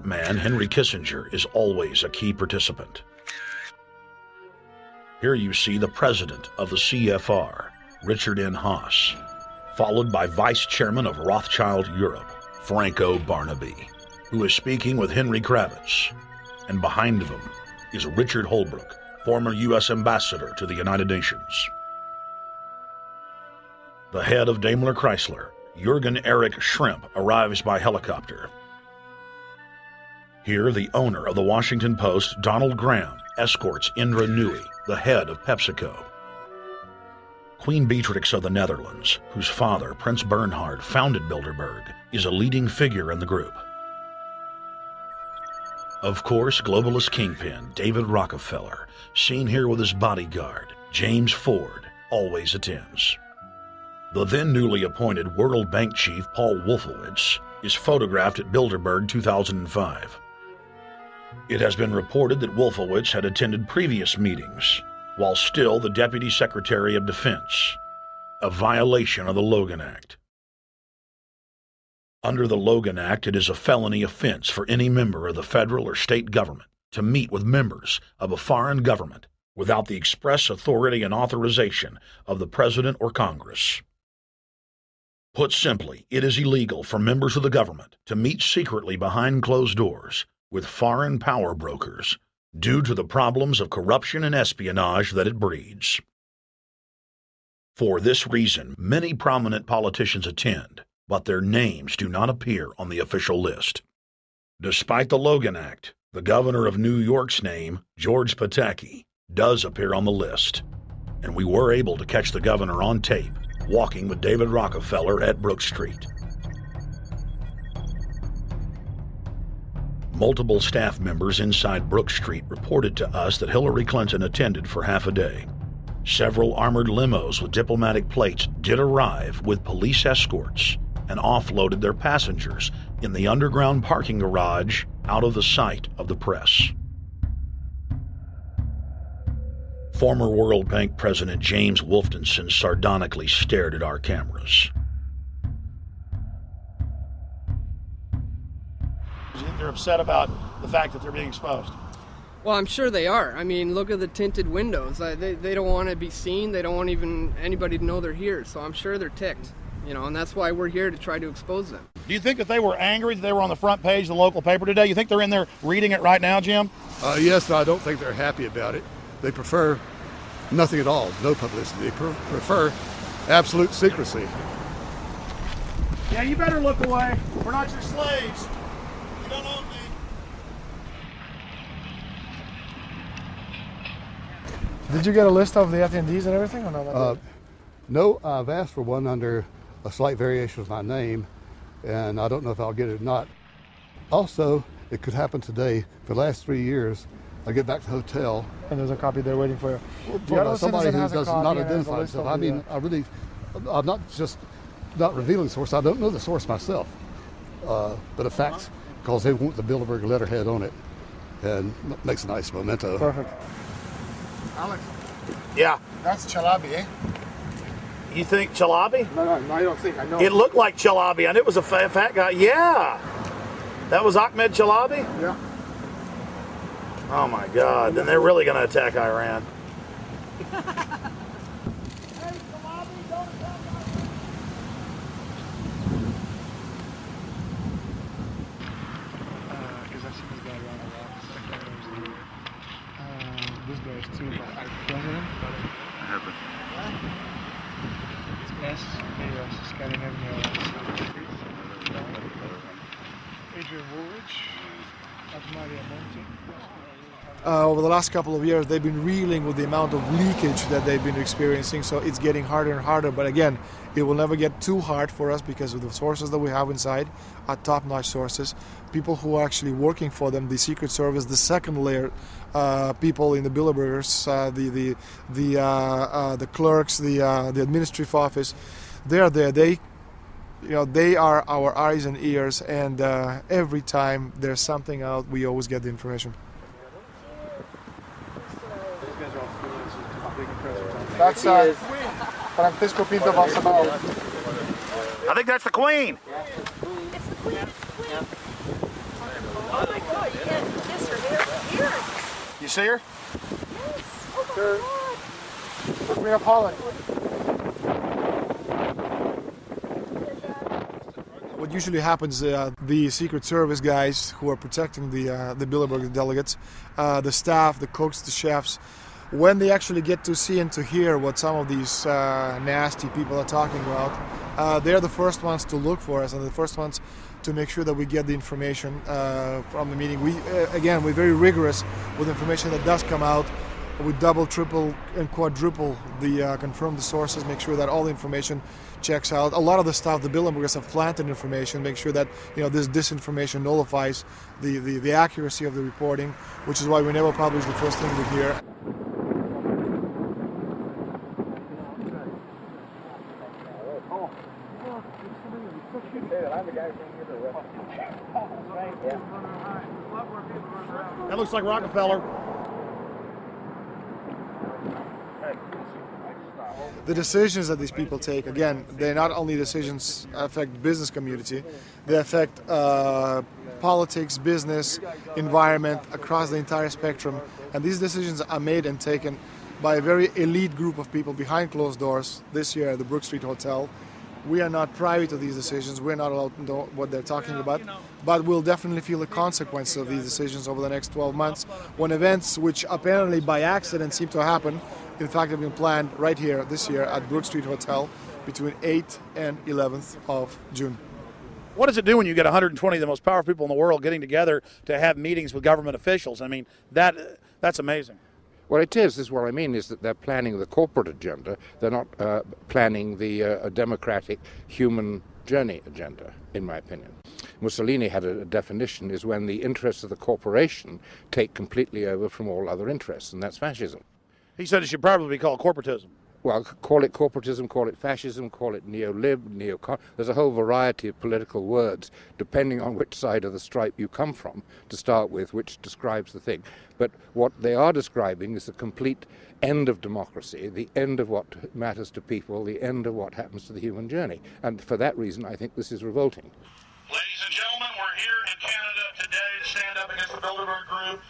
man Henry Kissinger is always a key participant. Here you see the president of the CFR, Richard N. Haas, followed by Vice Chairman of Rothschild Europe, Franco Barnaby, who is speaking with Henry Kravitz, and behind them is Richard Holbrooke, former U.S. Ambassador to the United Nations. The head of Daimler Chrysler, Jürgen Erich Schrempp, arrives by helicopter. Here, the owner of the Washington Post, Donald Graham, escorts Indra Nooyi, the head of PepsiCo. Queen Beatrix of the Netherlands, whose father, Prince Bernhard, founded Bilderberg, is a leading figure in the group. Of course, globalist kingpin David Rockefeller, seen here with his bodyguard, James Ford, always attends. The then newly appointed World Bank chief Paul Wolfowitz is photographed at Bilderberg 2005. It has been reported that Wolfowitz had attended previous meetings, while still the Deputy Secretary of Defense, a violation of the Logan Act. Under the Logan Act, it is a felony offense for any member of the federal or state government to meet with members of a foreign government without the express authority and authorization of the President or Congress. Put simply, it is illegal for members of the government to meet secretly behind closed doors with foreign power brokers due to the problems of corruption and espionage that it breeds. For this reason, many prominent politicians attend, but their names do not appear on the official list. Despite the Logan Act, the governor of New York's name, George Pataki, does appear on the list, and we were able to catch the governor on tape walking with David Rockefeller at Brook Street. Multiple staff members inside Brook Street reported to us that Hillary Clinton attended for half a day. Several armored limos with diplomatic plates did arrive with police escorts and offloaded their passengers in the underground parking garage out of the sight of the press. Former World Bank President James Wolfensohn sardonically stared at our cameras. They're upset about the fact that they're being exposed. Well, I'm sure they are. I mean, look at the tinted windows. They don't want to be seen. They don't want even anybody to know they're here. So I'm sure they're ticked, and that's why we're here to try to expose them. Do you think that they were angry that they were on the front page of the local paper today? You think they're in there reading it right now, Jim? Yes, but I don't think they're happy about it. They prefer nothing at all, no publicity. They prefer absolute secrecy. Yeah, you better look away. We're not your slaves. You don't own me. Did you get a list of the attendees and everything, or no? No, I've asked for one under a slight variation of my name, and I don't know if I'll get it or not. Also, it could happen today. For the last 3 years, I get back to the hotel. And there's a copy there waiting for you. Somebody who does not identify himself. I mean, I'm not just not revealing the source. I don't know the source myself. But a fact, because they want the Bilderberg letterhead on it, and makes a nice memento. Perfect. Alex. Yeah. That's Chalabi, eh? You think Chalabi? No, I don't think. I know. It looked like Chalabi. I knew it was a fat guy. Yeah. That was Ahmed Chalabi? Yeah. Oh my God. Then they're really going to attack Iran. This guy is too president. I haven't. It's S, Scandinavia. Adrian Woolrich, Maria Monti. Over the last couple of years, they've been reeling with the amount of leakage that they've been experiencing, so it's getting harder and harder. But again, it will never get too hard for us because of the sources that we have inside are top-notch sources. People who are actually working for them, the Secret Service, the second layer, people in the Bilderbergers, the clerks, the administrative office, they're there. They are our eyes and ears, and every time there's something out, we always get the information. That's Francisco Pinto Balsamao. I think that's the Queen. It's the Queen. You see her? Yes. Oh Sure. my Look me up Holland. What usually happens, the Secret Service guys who are protecting the Bilderberg delegates, the staff, the cooks, the chefs, when they actually get to see and to hear what some of these nasty people are talking about, they're the first ones to look for us and the first ones to make sure that we get the information from the meeting. Again, we're very rigorous with information that does come out. We double, triple, and quadruple confirm the sources, make sure that all the information checks out. A lot of the stuff, the Bilderbergers have planted information, make sure that this disinformation nullifies the accuracy of the reporting, which is why we never publish the first thing we hear. That looks like Rockefeller. The decisions that these people take, again, they're not only decisions affect business community, they affect politics, business, environment, across the entire spectrum. And these decisions are made and taken by a very elite group of people behind closed doors this year at the Brook Street Hotel. We are not privy to these decisions, we're not allowed to know what they're talking about, but we'll definitely feel the consequences of these decisions over the next 12 months when events which apparently by accident seem to happen, in fact have been planned right here this year at Brook Street Hotel between 8th and 11th of June. What does it do when you get 120 of the most powerful people in the world getting together to have meetings with government officials? I mean, that's amazing. Well, it is what I mean is that they're planning the corporate agenda. They're not planning the democratic human journey agenda, in my opinion. Mussolini had a definition, is when the interests of the corporation take completely over from all other interests, and that's fascism. He said it should probably be called corporatism. Well, call it corporatism, call it fascism, call it neo-lib, neo-con. There's a whole variety of political words, depending on which side of the stripe you come from, to start with, which describes the thing. But what they are describing is the complete end of democracy, the end of what matters to people, the end of what happens to the human journey. And for that reason, I think this is revolting. Ladies and gentlemen, we're here in Canada today to stand up against the Bilderberg group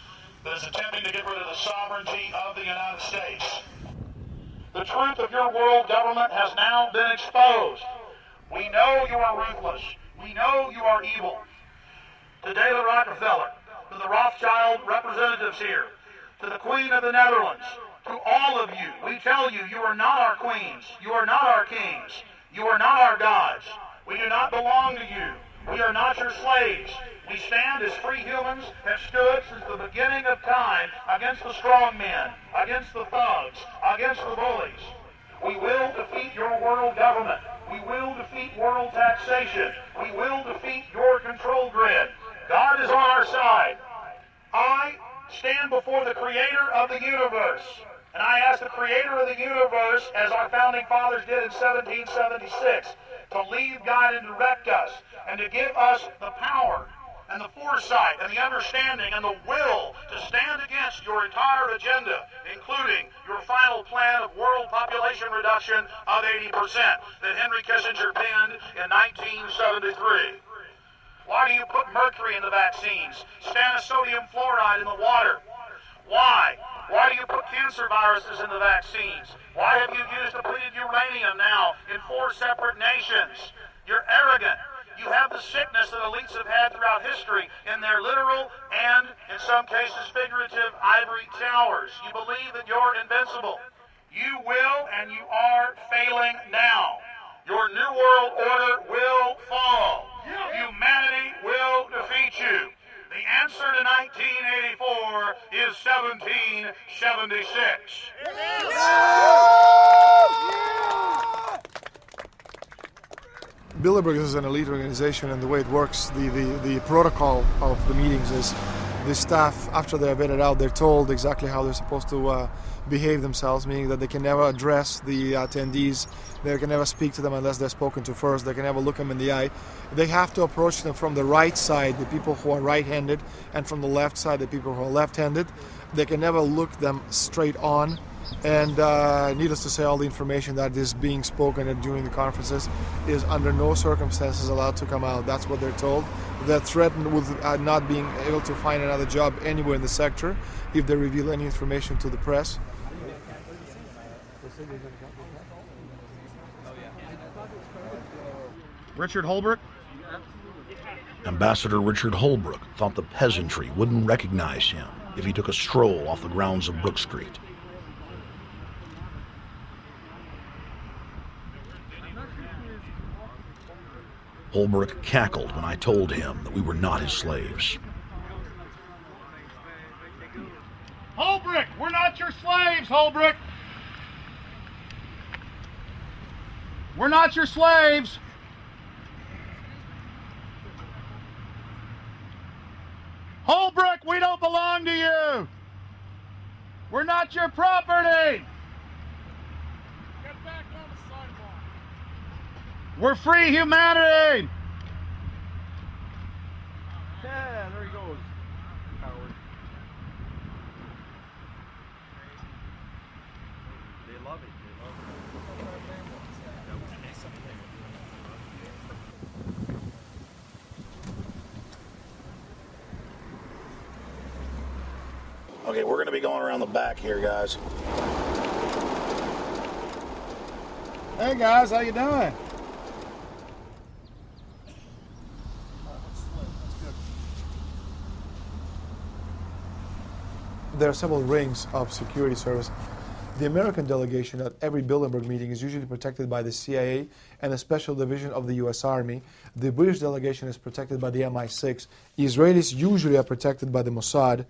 that is attempting to get rid of the sovereignty of the United States. The truth of your world government has now been exposed. We know you are ruthless. We know you are evil. To David Rockefeller, to the Rothschild representatives here, to the Queen of the Netherlands, to all of you, we tell you, you are not our queens. You are not our kings. You are not our gods. We do not belong to you. We are not your slaves. We stand as free humans, have stood since the beginning of time against the strong men, against the thugs, against the bullies. We will defeat your world government. We will defeat world taxation. We will defeat your control grid. God is on our side. I stand before the creator of the universe, and I ask the creator of the universe, as our founding fathers did in 1776, to lead, guide, and direct us, and to give us the power and the foresight and the understanding and the will to stand against your entire agenda, including your final plan of world population reduction of 80% that Henry Kissinger penned in 1973. Why do you put mercury in the vaccines, sodium fluoride in the water? Why? Why do you put cancer viruses in the vaccines? Why have you used depleted uranium now in 4 separate nations? You're arrogant. You have the sickness that elites have had throughout history in their literal and, in some cases, figurative ivory towers. You believe that you're invincible. You will and you are failing now. Your New World Order will fall. Humanity will defeat you. The answer to 1984 is 1776. Bilderberg is an elite organization, and the way it works, the protocol of the meetings is the staff, after they're vetted out, they're told exactly how they're supposed to behave themselves, meaning that they can never address the attendees, they can never speak to them unless they're spoken to first, they can never look them in the eye. They have to approach them from the right side, the people who are right-handed, and from the left side, the people who are left-handed. They can never look them straight on. And needless to say, all the information that is being spoken during the conferences is under no circumstances allowed to come out. That's what they're told. They're threatened with not being able to find another job anywhere in the sector if they reveal any information to the press. Richard Holbrook? Ambassador Richard Holbrook thought the peasantry wouldn't recognize him if he took a stroll off the grounds of Brook Street. Holbrook cackled when I told him that we were not his slaves. Holbrook, we're not your slaves, Holbrook! We're not your slaves! Holbrook, we don't belong to you! We're not your property! Get back on the sidewalk! We're free humanity! Yeah, there he goes. Howard. They love it. Okay, we're going to be going around the back here, guys. Hey guys, how you doing? There are several rings of security service. The American delegation at every Bilderberg meeting is usually protected by the CIA and a special division of the U.S. Army. The British delegation is protected by the MI6. Israelis usually are protected by the Mossad.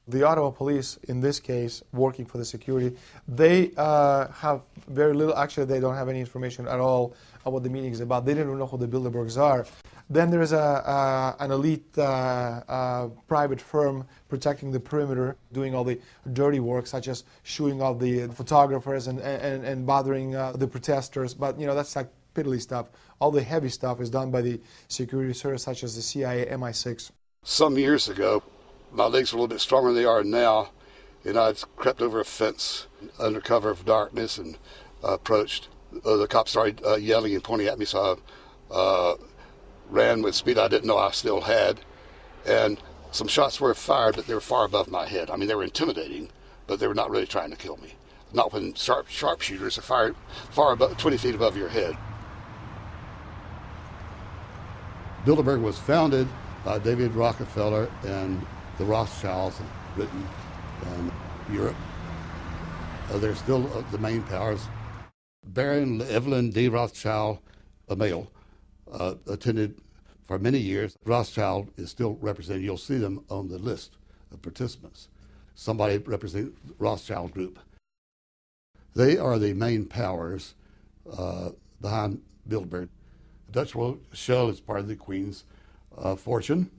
The Ottawa police, in this case, working for the security, they have very little, actually they don't have any information at all on what the meeting is about. They don't know who the Bilderbergs are. Then there's an elite private firm protecting the perimeter, doing all the dirty work, such as shooing off the photographers and bothering the protesters. But, you know, that's like piddly stuff. All the heavy stuff is done by the security service, such as the CIA, MI6. Some years ago, my legs were a little bit stronger than they are now, and I'd crept over a fence under cover of darkness and approached. The cops started yelling and pointing at me, so I ran with speed I didn't know I still had, and some shots were fired, but they were far above my head. I mean, they were intimidating, but they were not really trying to kill me. Not when sharpshooters are fired far above, 20 feet above your head. Bilderberg was founded by David Rockefeller and the Rothschilds in Britain and Europe. They're still the main powers. Baron Evelyn D. Rothschild, a male, attended for many years. Rothschild is still represented. You'll see them on the list of participants. Somebody representing the Rothschild group. They are the main powers behind Bilderberg. The Dutch Royal Shell is part of the Queen's fortune.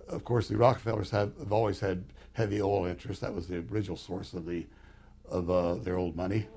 Of course, the Rockefellers have always had heavy oil interests. That was the original source of their old money.